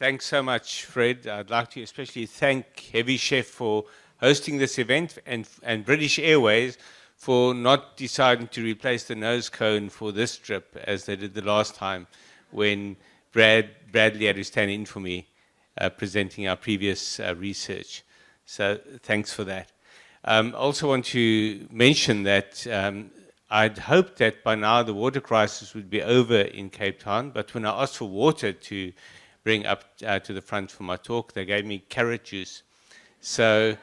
Thanks so much, Fred. I'd like to especially thank Yuppiechef for hosting this event and British Airways for not deciding to replace the nose cone for this trip as they did the last time when Bradley had to stand in for me presenting our previous research. So thanks for that. I also want to mention that I'd hoped that by now the water crisis would be over in Cape Town, but when I asked for water to bring up to the front for my talk, they gave me carrot juice. So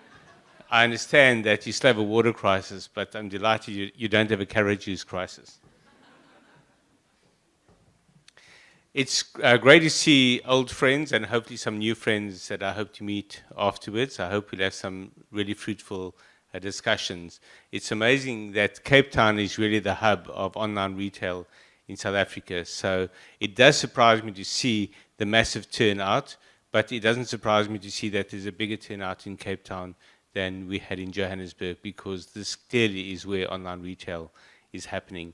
I understand that you still have a water crisis, but I'm delighted you don't have a carrot juice crisis. It's great to see old friends and hopefully some new friends that I hope to meet afterwards. I hope we'll have some really fruitful discussions. It's amazing that Cape Town is really the hub of online retail in South Africa. So it does surprise me to see the massive turnout, but it doesn't surprise me to see that there's a bigger turnout in Cape Town than we had in Johannesburg, because this clearly is where online retail is happening.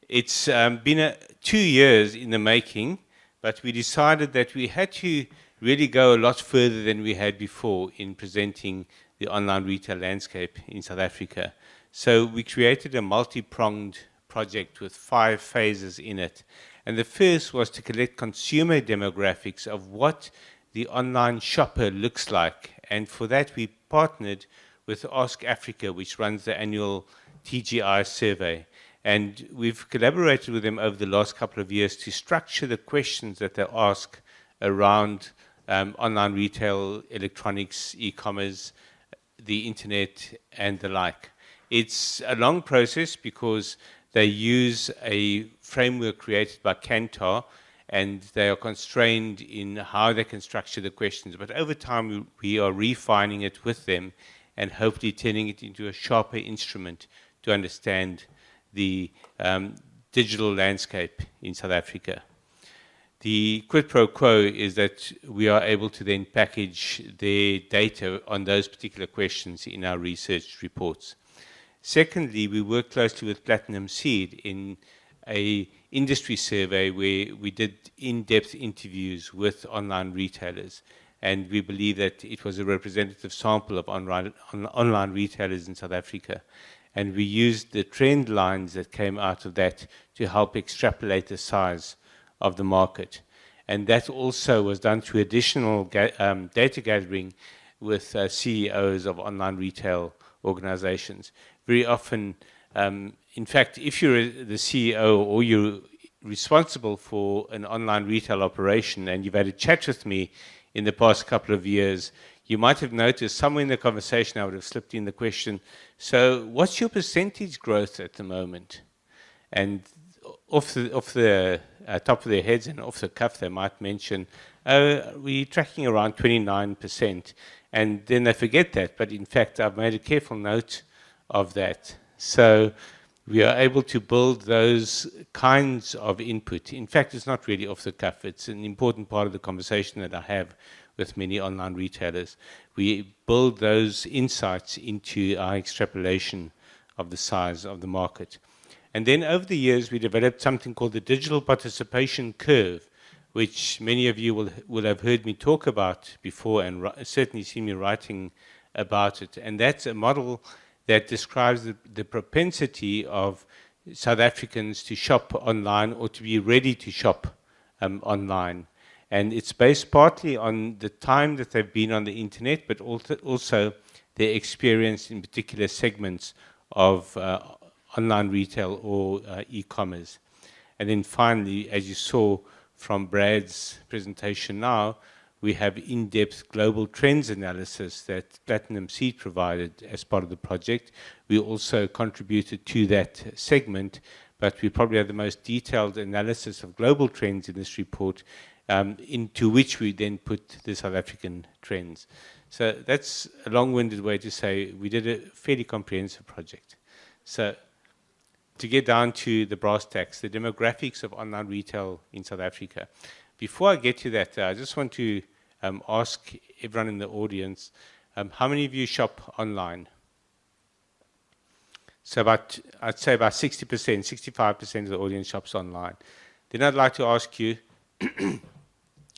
It's been 2 years in the making, but we decided that we had to really go a lot further than we had before in presenting the online retail landscape in South Africa. So we created a multi-pronged project with 5 phases in it. And the first was to collect consumer demographics of what the online shopper looks like. And for that, we partnered with Ask Africa, which runs the annual TGI survey. And we've collaborated with them over the last couple of years to structure the questions that they ask around online retail, electronics, e-commerce, the internet, and the like. It's a long process because they use a framework created by Kantar, and they are constrained in how they can structure the questions. But over time, we are refining it with them and hopefully turning it into a sharper instrument to understand the digital landscape in South Africa. The quid pro quo is that we are able to then package their data on those particular questions in our research reports. Secondly, we work closely with Platinum Seed in an industry survey where we did in-depth interviews with online retailers, and we believe that it was a representative sample of online retailers in South Africa. And we used the trend lines that came out of that to help extrapolate the size of the market. And that also was done through additional data gathering with CEOs of online retail organizations. Very often, in fact, if you're the CEO or you're responsible for an online retail operation and you've had a chat with me in the past couple of years, you might have noticed somewhere in the conversation I would have slipped in the question, so what's your percentage growth at the moment? And off the top of their heads and off the cuff, they might mention, we're tracking around 29%. And then they forget that, but in fact, I've made a careful note of that. So we are able to build those kinds of input. In fact, it's not really off the cuff. It's an important part of the conversation that I have with many online retailers. We build those insights into our extrapolation of the size of the market. And then over the years, we developed something called the digital participation curve, which many of you will have heard me talk about before and certainly seen me writing about it. And that's a model that describes the propensity of South Africans to shop online or to be ready to shop online. And it's based partly on the time that they've been on the internet, but also their experience in particular segments of online retail or e-commerce. And then finally, as you saw from Brad's presentation now, we have in-depth global trends analysis that Platinum Seed provided as part of the project. We also contributed to that segment, but we probably have the most detailed analysis of global trends in this report, into which we then put the South African trends. So that's a long-winded way to say we did a fairly comprehensive project. So to get down to the brass tacks, the demographics of online retail in South Africa. Before I get to that, I just want to ask everyone in the audience, how many of you shop online? So I'd say about 60%, 65% of the audience shops online. Then I'd like to ask you,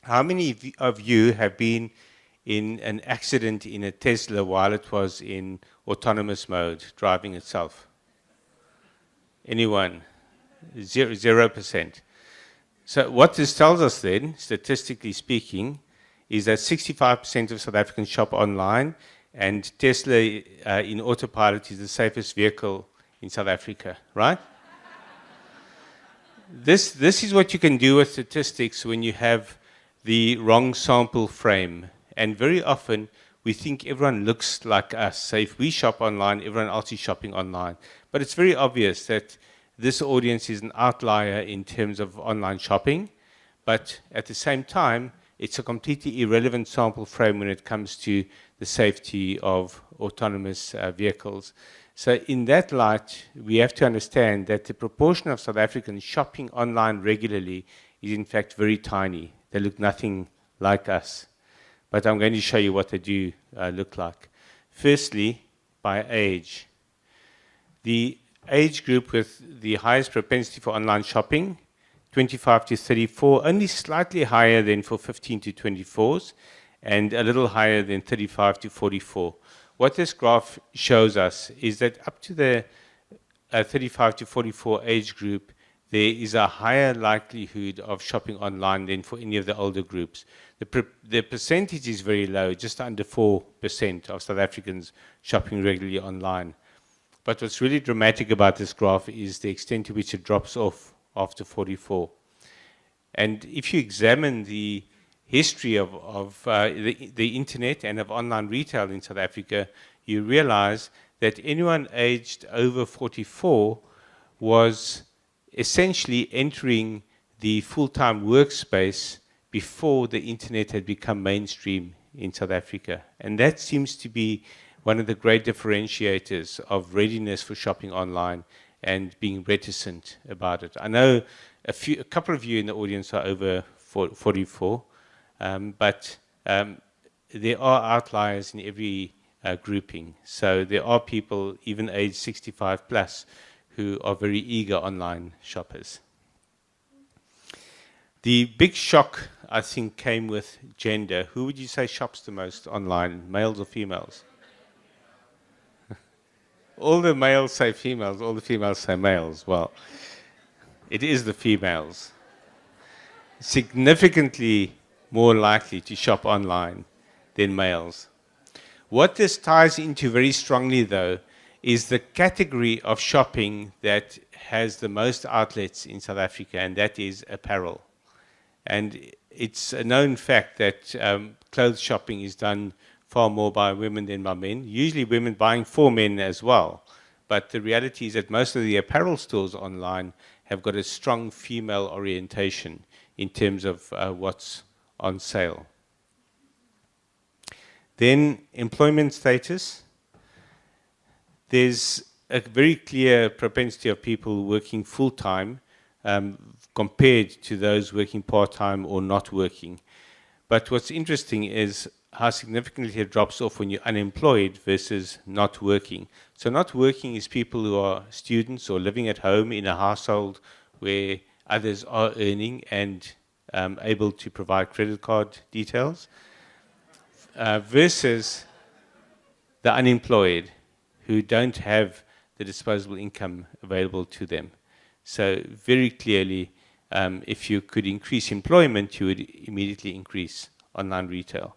How many of you have been in an accident in a Tesla while it was in autonomous mode, driving itself? Anyone? 0%. So what this tells us then, statistically speaking, is that 65% of South Africans shop online, and Tesla in autopilot is the safest vehicle in South Africa, right? This is what you can do with statistics when you have the wrong sample frame. And very often we think everyone looks like us. So if we shop online, everyone else is shopping online. But it's very obvious that this audience is an outlier in terms of online shopping. But at the same time, it's a completely irrelevant sample frame when it comes to the safety of autonomous vehicles. So in that light, we have to understand that the proportion of South Africans shopping online regularly is in fact very tiny. They look nothing like us. But I'm going to show you what they do look like. Firstly, by age. The age group with the highest propensity for online shopping, 25 to 34, only slightly higher than for 15 to 24s, and a little higher than 35 to 44. What this graph shows us is that up to the 35 to 44 age group, there is a higher likelihood of shopping online than for any of the older groups. The percentage is very low, just under 4% of South Africans shopping regularly online. But what's really dramatic about this graph is the extent to which it drops off after 44. And if you examine the history of the internet and of online retail in South Africa, you realize that anyone aged over 44 was essentially entering the full-time workspace before the internet had become mainstream in South Africa. And that seems to be one of the great differentiators of readiness for shopping online and being reticent about it. I know a couple of you in the audience are over 44, but there are outliers in every grouping. So there are people, even age 65 plus, who are very eager online shoppers. The big shock, I think, came with gender. Who would you say shops the most online, males or females? All the males say females, all the females say males. Well, it is the females. Significantly more likely to shop online than males. What this ties into very strongly, though, is the category of shopping that has the most outlets in South Africa, and that is apparel. And it's a known fact that clothes shopping is done far more by women than by men, usually women buying for men as well. But the reality is that most of the apparel stores online have got a strong female orientation in terms of what's on sale. Then employment status. There's a very clear propensity of people working full-time compared to those working part-time or not working. But what's interesting is how significantly it drops off when you're unemployed versus not working. So not working is people who are students or living at home in a household where others are earning and able to provide credit card details, versus the unemployed who don't have the disposable income available to them. So very clearly, if you could increase employment, you would immediately increase online retail.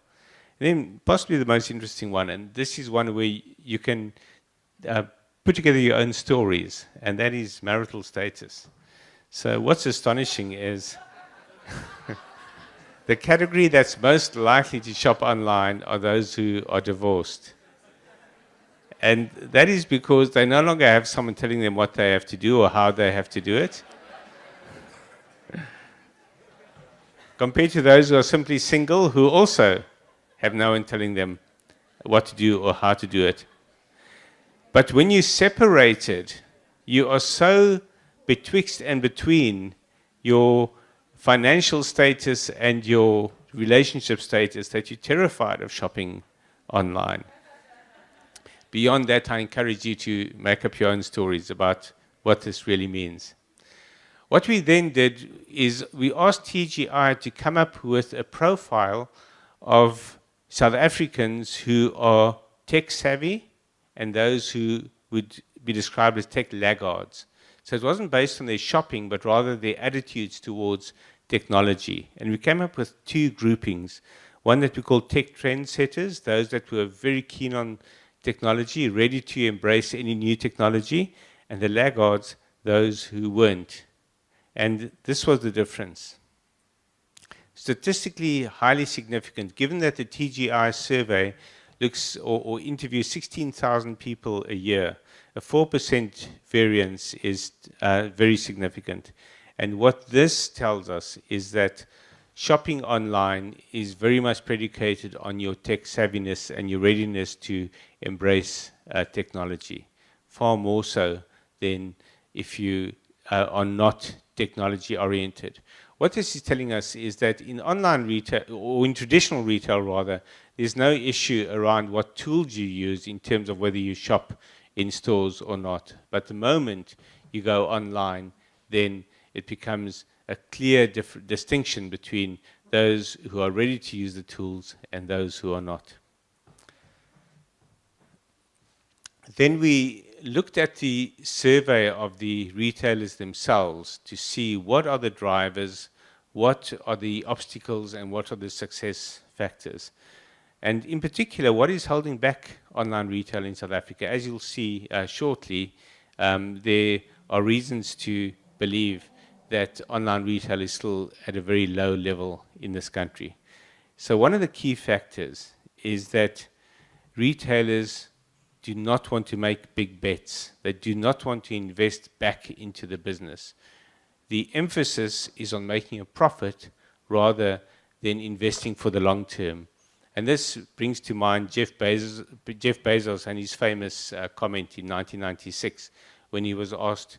And then possibly the most interesting one, and this is one where you can put together your own stories, and that is marital status. So what's astonishing is the category that's most likely to shop online are those who are divorced. And that is because they no longer have someone telling them what they have to do or how they have to do it, compared to those who are simply single, who also have no one telling them what to do or how to do it. But when you separate it, you are so betwixt and between your financial status and your relationship status that you're terrified of shopping online. Beyond that, I encourage you to make up your own stories about what this really means. What we then did is we asked TGI to come up with a profile of South Africans who are tech savvy and those who would be described as tech laggards. So it wasn't based on their shopping, but rather their attitudes towards technology. And we came up with two groupings. One that we call tech trendsetters, those that were very keen on technology, ready to embrace any new technology, and the laggards, those who weren't. And this was the difference. Statistically highly significant, given that the TGI survey looks or interviews 16,000 people a year, a 4% variance is very significant. And what this tells us is that shopping online is very much predicated on your tech savviness and your readiness to embrace technology, far more so than if you are not technology oriented. What this is telling us is that in online retail, or in traditional retail rather, there's no issue around what tools you use in terms of whether you shop in stores or not. But the moment you go online, then it becomes a clear distinction between those who are ready to use the tools and those who are not. Then we looked at the survey of the retailers themselves to see what are the drivers, what are the obstacles, and what are the success factors. And in particular, what is holding back online retail in South Africa? As you'll see shortly, there are reasons to believe that online retail is still at a very low level in this country. So one of the key factors is that retailers do not want to make big bets. They do not want to invest back into the business. The emphasis is on making a profit rather than investing for the long term. And this brings to mind Jeff Bezos and his famous comment in 1996 when he was asked,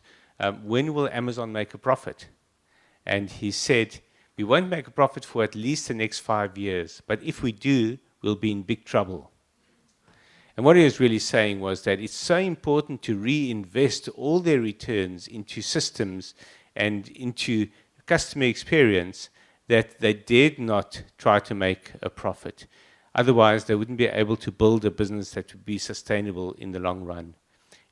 when will Amazon make a profit? And he said, we won't make a profit for at least the next 5 years, but if we do, we'll be in big trouble. And what he was really saying was that it's so important to reinvest all their returns into systems and into customer experience that they dared not try to make a profit. Otherwise, they wouldn't be able to build a business that would be sustainable in the long run.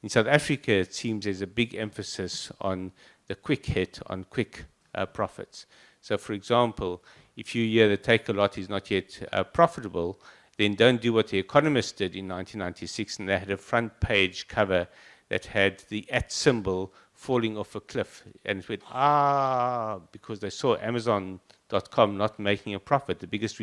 In South Africa, it seems there's a big emphasis on the quick hit, on quick profits. So, for example, if you hear the Takeout is not yet profitable, then don't do what The Economist did in 1996, and they had a front page cover that had the @ symbol falling off a cliff, and it went, because they saw Amazon.com not making a profit, the biggest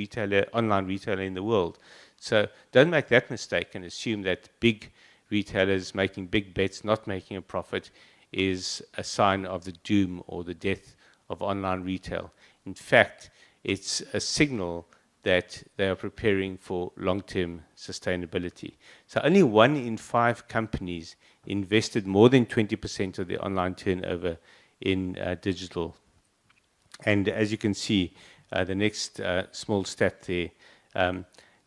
online retailer in the world. So don't make that mistake and assume that big retailers making big bets, not making a profit, is a sign of the doom or the death of online retail. In fact, it's a signal that they are preparing for long-term sustainability. So only 1 in 5 companies invested more than 20% of their online turnover in digital. And as you can see, the next small stat there,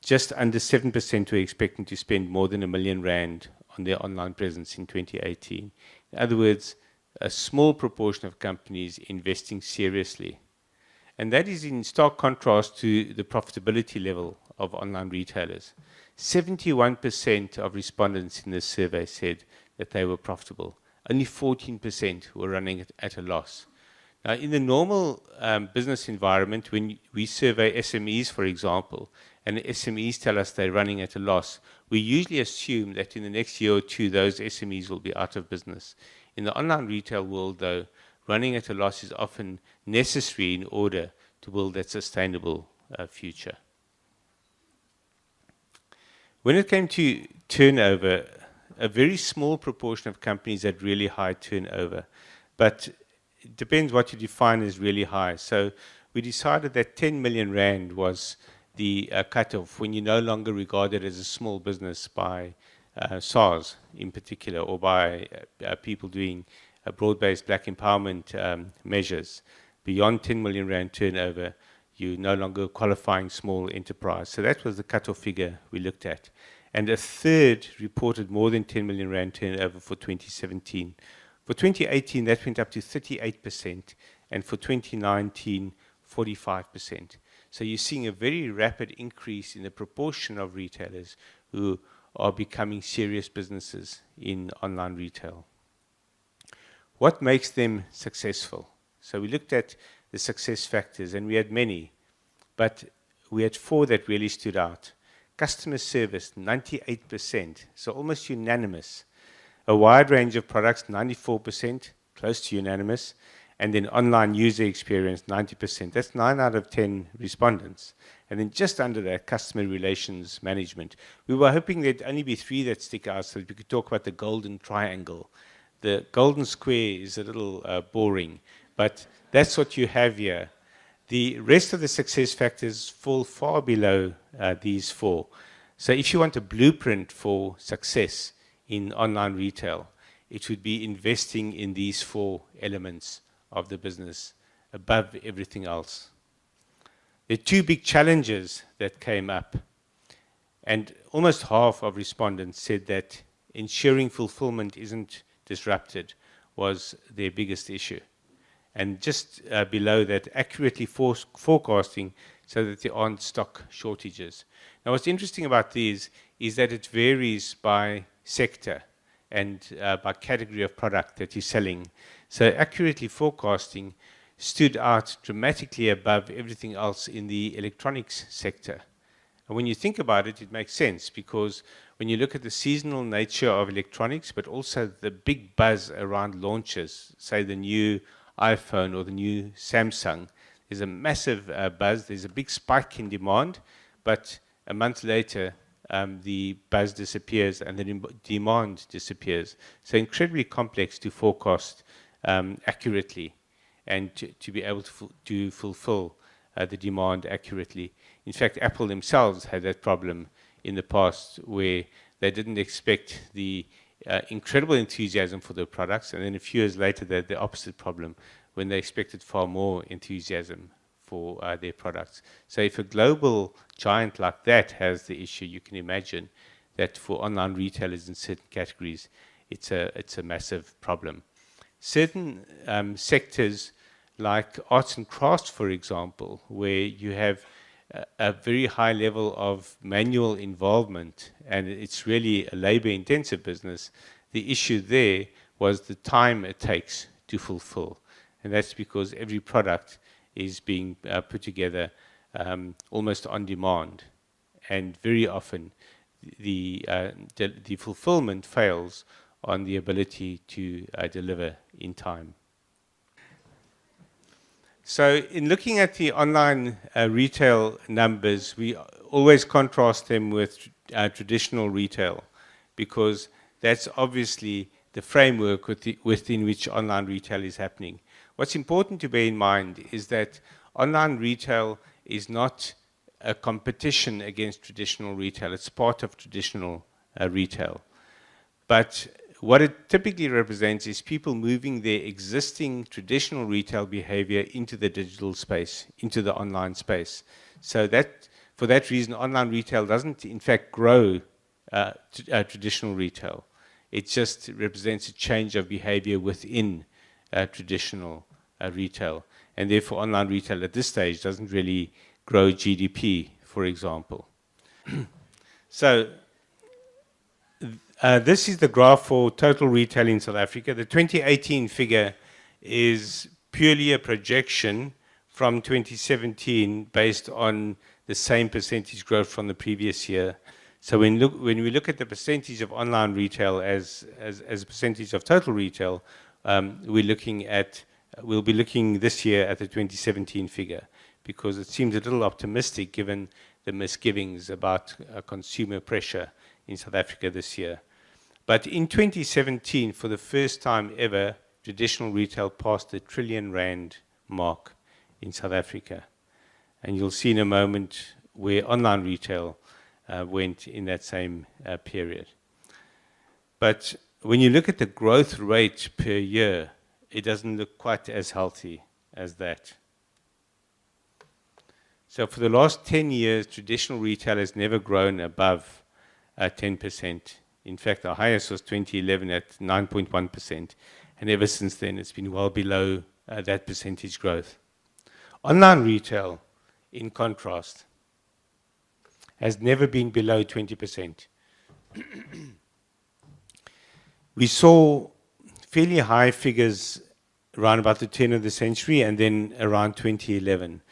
just under 7% were expecting to spend more than R1 million on their online presence in 2018. In other words, a small proportion of companies investing seriously. And that is in stark contrast to the profitability level of online retailers. 71% of respondents in this survey said that they were profitable. Only 14% were running at a loss. Now, in the normal business environment, when we survey SMEs, for example, and SMEs tell us they're running at a loss, we usually assume that in the next year or two, those SMEs will be out of business. In the online retail world, though, running at a loss is often necessary in order to build that sustainable future. When it came to turnover, a very small proportion of companies had really high turnover, but it depends what you define as really high. So we decided that 10 million rand was the cutoff when you're no longer regarded as a small business by SARS in particular, or by people doing broad-based black empowerment measures. Beyond 10 million rand turnover, you're no longer qualifying small enterprise. So that was the cutoff figure we looked at. And a third reported more than 10 million rand turnover for 2017. For 2018, that went up to 38%, and for 2019, 45%. So you're seeing a very rapid increase in the proportion of retailers who are becoming serious businesses in online retail. What makes them successful? So we looked at the success factors, and we had many, but we had 4 that really stood out. Customer service, 98%, so almost unanimous. A wide range of products, 94%, close to unanimous. And then online user experience, 90%. That's 9 out of 10 respondents. And then just under that, customer relations management. We were hoping there'd only be 3 that stick out so that we could talk about the golden triangle. The golden square is a little boring, but that's what you have here. The rest of the success factors fall far below these 4. So if you want a blueprint for success in online retail, it would be investing in these 4 elements of the business above everything else. There are 2 big challenges that came up, and almost half of respondents said that ensuring fulfillment isn't disrupted was their biggest issue. And just below that, accurately forecasting so that there aren't stock shortages. Now, what's interesting about these is that it varies by sector and by category of product that you're selling. So accurately forecasting stood out dramatically above everything else in the electronics sector. And when you think about it, it makes sense, because when you look at the seasonal nature of electronics, but also the big buzz around launches, say the new iPhone or the new Samsung, there's a massive buzz, there's a big spike in demand, but a month later, the buzz disappears and the demand disappears. So incredibly complex to forecast accurately and to be able to fulfill the demand accurately. In fact, Apple themselves had that problem in the past where they didn't expect the incredible enthusiasm for their products, and then a few years later they had the opposite problem when they expected far more enthusiasm for their products. So if a global giant like that has the issue, you can imagine that for online retailers in certain categories, it's a massive problem. Certain sectors like arts and crafts, for example, where you have a very high level of manual involvement and it's really a labor-intensive business, the issue there was the time it takes to fulfill. And that's because every product is being put together almost on demand. And very often the fulfillment fails on the ability to deliver in time. So in looking at the online retail numbers, we always contrast them with traditional retail, because that's obviously the framework within which online retail is happening. What's important to bear in mind is that online retail is not a competition against traditional retail. It's part of traditional retail. But what it typically represents is people moving their existing traditional retail behavior into the digital space, into the online space. So that, for that reason, online retail doesn't, in fact, grow traditional retail. It just represents a change of behavior within traditional retail. And therefore, online retail at this stage doesn't really grow GDP, for example. So this is the graph for total retail in South Africa. The 2018 figure is purely a projection from 2017 based on the same percentage growth from the previous year. So when we look at the percentage of online retail as a percentage of total retail, we'll be looking this year at the 2017 figure, because it seems a little optimistic given the misgivings about consumer pressure in South Africa this year. But in 2017, for the first time ever, traditional retail passed the R1 trillion mark in South Africa. And you'll see in a moment where online retail went in that same period. But when you look at the growth rate per year, it doesn't look quite as healthy as that. So for the last 10 years, traditional retail has never grown above 10%. In fact, the highest was 2011 at 9.1%. and ever since then it's been well below that percentage growth. Online retail, in contrast, has never been below 20%. We saw fairly high figures around about the turn of the century and then around 2011.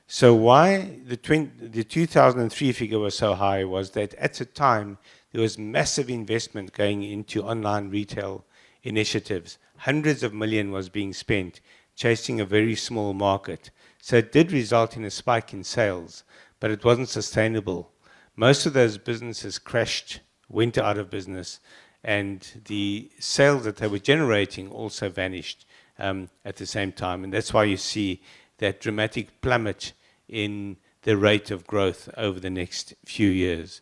So why the 2003 figure was so high was that at the time there was massive investment going into online retail initiatives. Hundreds of millions was being spent chasing a very small market. So it did result in a spike in sales, but it wasn't sustainable. Most of those businesses crashed, went out of business, and the sales that they were generating also vanished at the same time. And that's why you see that dramatic plummet in the rate of growth over the next few years.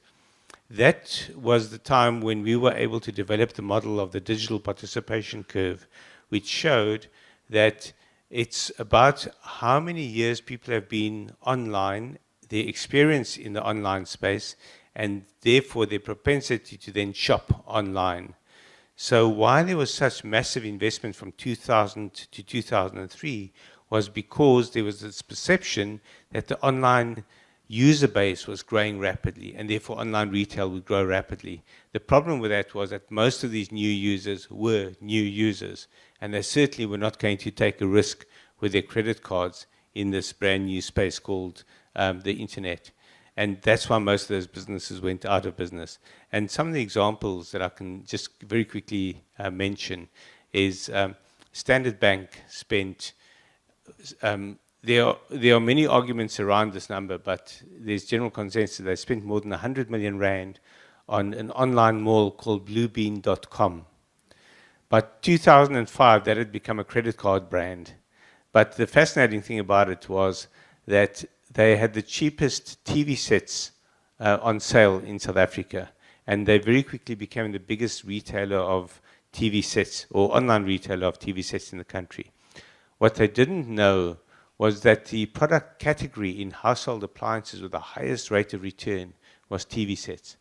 That was the time when we were able to develop the model of the digital participation curve, which showed that it's about how many years people have been online, their experience in the online space, and therefore their propensity to then shop online. So why there was such massive investment from 2000 to 2003 was because there was this perception that the online user base was growing rapidly, and therefore online retail would grow rapidly. The problem with that was that most of these new users were new users, and they certainly were not going to take a risk with their credit cards in this brand new space called the internet. And that's why most of those businesses went out of business. And some of the examples that I can just very quickly mention is Standard Bank spent, there are many arguments around this number, but there's general consensus they spent more than 100 million rand on an online mall called bluebean.com. By 2005, that had become a credit card brand. But the fascinating thing about it was that they had the cheapest TV sets on sale in South Africa, and they very quickly became the biggest retailer of TV sets, or online retailer of TV sets in the country. What they didn't know was that the product category in household appliances with the highest rate of return was TV sets.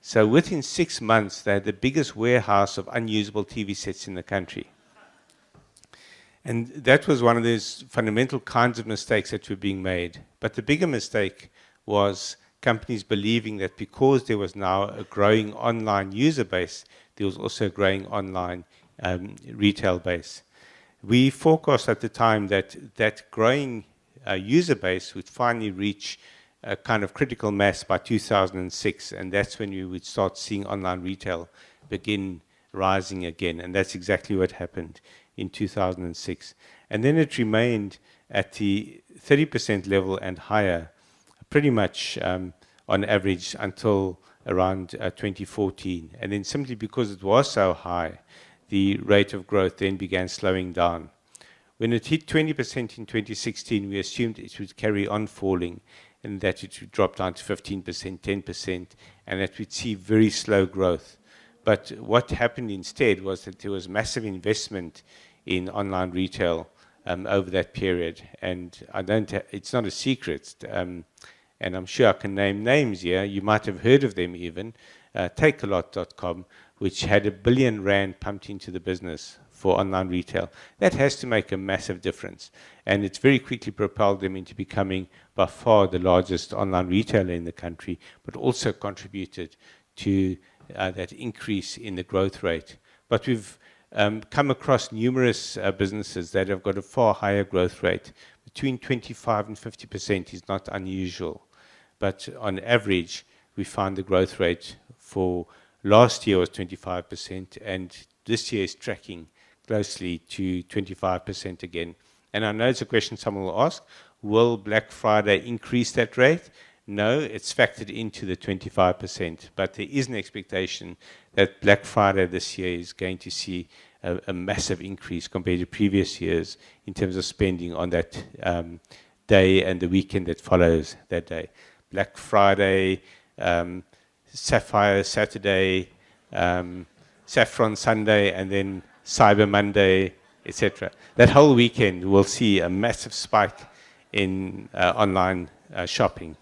So within 6 months, they had the biggest warehouse of unusable TV sets in the country. And that was one of those fundamental kinds of mistakes that were being made. But the bigger mistake was companies believing that because there was now a growing online user base, there was also a growing online retail base. We forecast at the time that that growing user base would finally reach a kind of critical mass by 2006, and that's when you would start seeing online retail begin rising again, and that's exactly what happened in 2006. And then it remained at the 30% level and higher, pretty much on average until around 2014. And then simply because it was so high, the rate of growth then began slowing down. When it hit 20% in 2016, we assumed it would carry on falling and that it would drop down to 15%, 10%, and that we'd see very slow growth. But what happened instead was that there was massive investment in online retail over that period. And it's not a secret, and I'm sure I can name names here. You might have heard of them even. Takeouts.com, which had R1 billion pumped into the business for online retail. That has to make a massive difference. And it's very quickly propelled them into becoming by far the largest online retailer in the country, but also contributed to that increase in the growth rate. But we've come across numerous businesses that have got a far higher growth rate. Between 25 and 50% is not unusual. But on average, we find the growth rate for last year was 25%, and this year is tracking closely to 25% again. And I know it's a question someone will ask, will Black Friday increase that rate? No, it's factored into the 25%, but there is an expectation that Black Friday this year is going to see a massive increase compared to previous years in terms of spending on that day and the weekend that follows that day. Black Friday, Sapphire Saturday, Saffron Sunday, and then Cyber Monday, etc. That whole weekend will see a massive spike in online shopping.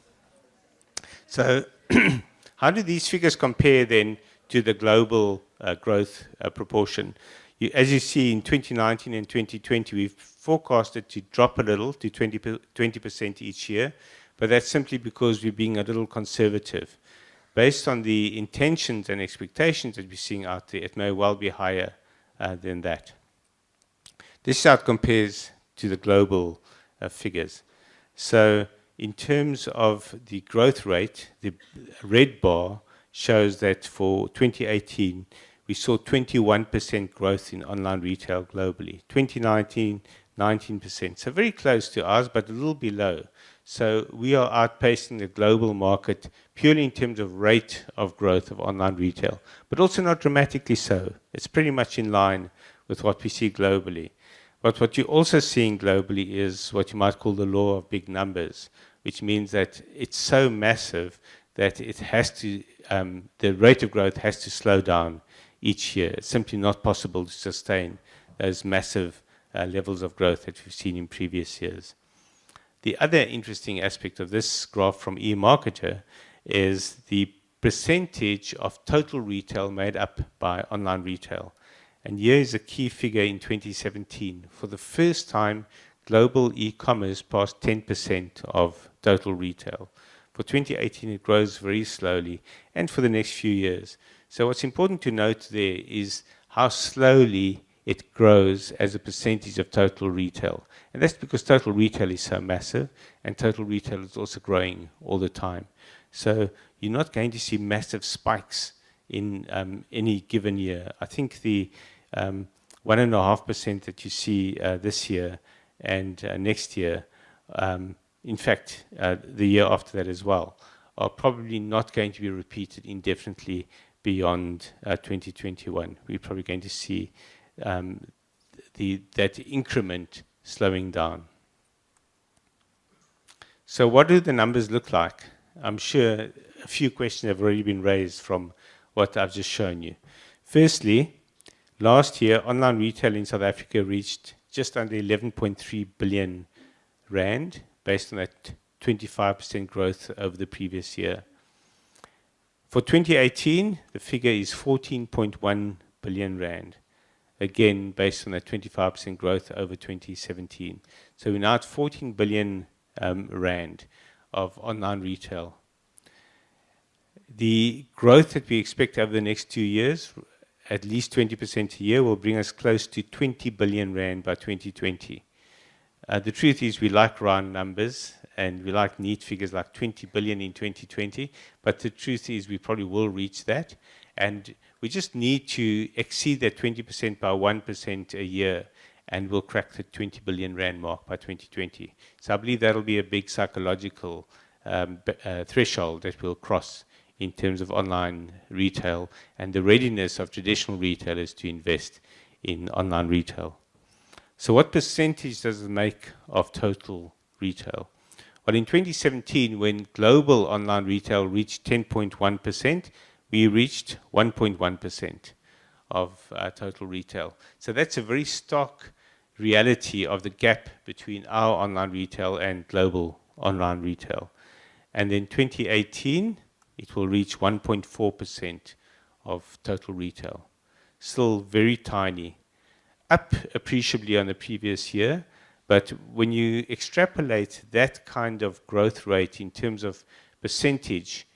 So how do these figures compare then to the global growth proportion? As you see, in 2019 and 2020, we've forecasted to drop a little to 20% each year, but that's simply because we're being a little conservative. Based on the intentions and expectations that we're seeing out there, it may well be higher than that. This chart compares to the global figures. So in terms of the growth rate, the red bar shows that for 2018, we saw 21% growth in online retail globally. 2019, 19%. So very close to ours, but a little below. So we are outpacing the global market purely in terms of rate of growth of online retail, but also not dramatically so. It's pretty much in line with what we see globally. But what you're also seeing globally is what you might call the law of big numbers, which means that it's so massive that it has to, the rate of growth has to slow down each year. It's simply not possible to sustain those massive levels of growth that we've seen in previous years. The other interesting aspect of this graph from eMarketer is the percentage of total retail made up by online retail. And here is a key figure in 2017. For the first time, global e-commerce passed 10% of total retail. For 2018, it grows very slowly, and for the next few years. So what's important to note there is how slowly it grows as a percentage of total retail. And that's because total retail is so massive, and total retail is also growing all the time. So you're not going to see massive spikes in any given year. I think the 1.5% that you see this year and next year, in fact, the year after that as well, are probably not going to be repeated indefinitely beyond 2021. We're probably going to see that increment slowing down. So what do the numbers look like? I'm sure a few questions have already been raised from what I've just shown you. Firstly, last year, online retail in South Africa reached just under 11.3 billion rand, based on that 25% growth over the previous year. For 2018, the figure is 14.1 billion rand, again based on that 25% growth over 2017. So we're now at 14 billion rand of online retail. The growth that we expect over the next 2 years, at least 20% a year, will bring us close to 20 billion rand by 2020. The truth is we like round numbers and we like neat figures like 20 billion in 2020, but the truth is we probably will reach that, and we just need to exceed that 20% by 1% a year, and we'll crack the 20 billion rand mark by 2020. So I believe that'll be a big psychological threshold that we'll cross in terms of online retail and the readiness of traditional retailers to invest in online retail. So what percentage does it make of total retail? Well, in 2017, when global online retail reached 10.1%, we reached 1.1% of total retail. So that's a very stark reality of the gap between our online retail and global online retail. And in 2018, it will reach 1.4% of total retail. Still very tiny, up appreciably on the previous year, but when you extrapolate that kind of growth rate in terms of percentage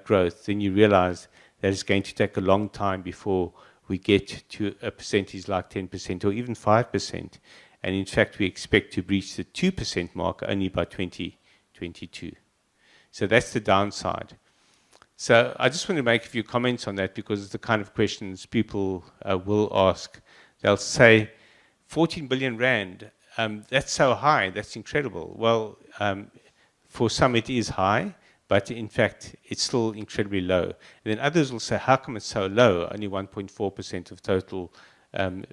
growth, then you realize that it's going to take a long time before we get to a percentage like 10% or even 5%. And in fact, we expect to reach the 2% mark only by 2022. So that's the downside. So I just want to make a few comments on that because it's the kind of questions people will ask. They'll say, 14 billion rand, that's so high, that's incredible. Well, for some it is high, but in fact, it's still incredibly low. And then others will say, how come it's so low, only 1.4% of total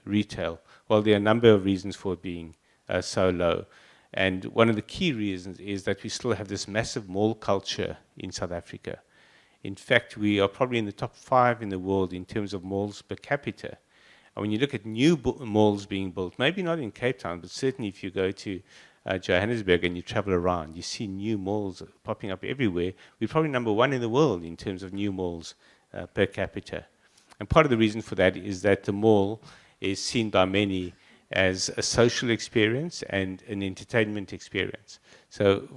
retail? Well, there are a number of reasons for it being so low. And one of the key reasons is that we still have this massive mall culture in South Africa. In fact, we are probably in the top 5 in the world in terms of malls per capita. And when you look at new malls being built, maybe not in Cape Town, but certainly if you go to Johannesburg and you travel around, you see new malls popping up everywhere. We're probably number 1 in the world in terms of new malls per capita. And part of the reason for that is that the mall is seen by many as a social experience and an entertainment experience. So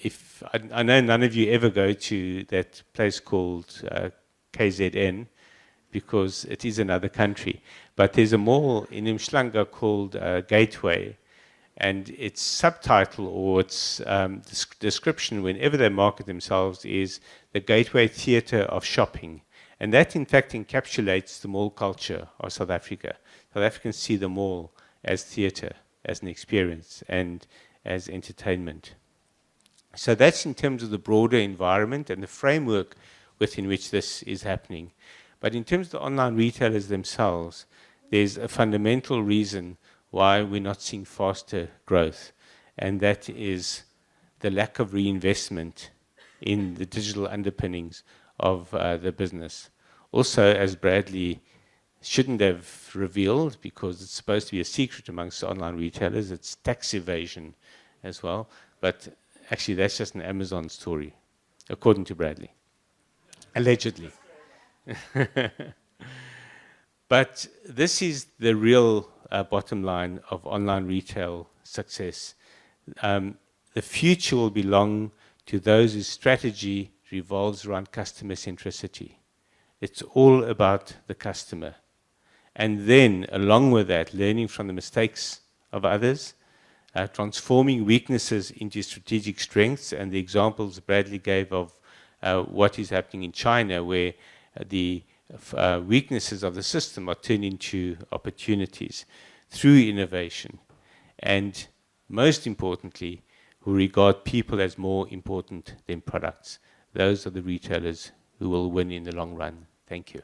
if I know none of you ever go to that place called KZN, because it is another country. But there's a mall in Umhlanga called Gateway, and its subtitle or its description, whenever they market themselves, is the Gateway Theatre of Shopping. And that, in fact, encapsulates the mall culture of South Africa. South Africans see the mall as theatre, as an experience, and as entertainment. So that's in terms of the broader environment and the framework within which this is happening. But in terms of the online retailers themselves, there's a fundamental reason why we're not seeing faster growth, and that is the lack of reinvestment in the digital underpinnings of the business. Also, as Bradley shouldn't have revealed, because it's supposed to be a secret amongst online retailers, it's tax evasion as well. But actually, that's just an Amazon story, according to Bradley, allegedly. But this is the real bottom line of online retail success. The future will belong to those whose strategy revolves around customer centricity. It's all about the customer. And then, along with that, learning from the mistakes of others, transforming weaknesses into strategic strengths, and the examples Bradley gave of what is happening in China, where the weaknesses of the system are turned into opportunities through innovation. And most importantly, who regard people as more important than products. Those are the retailers who will win in the long run. Thank you.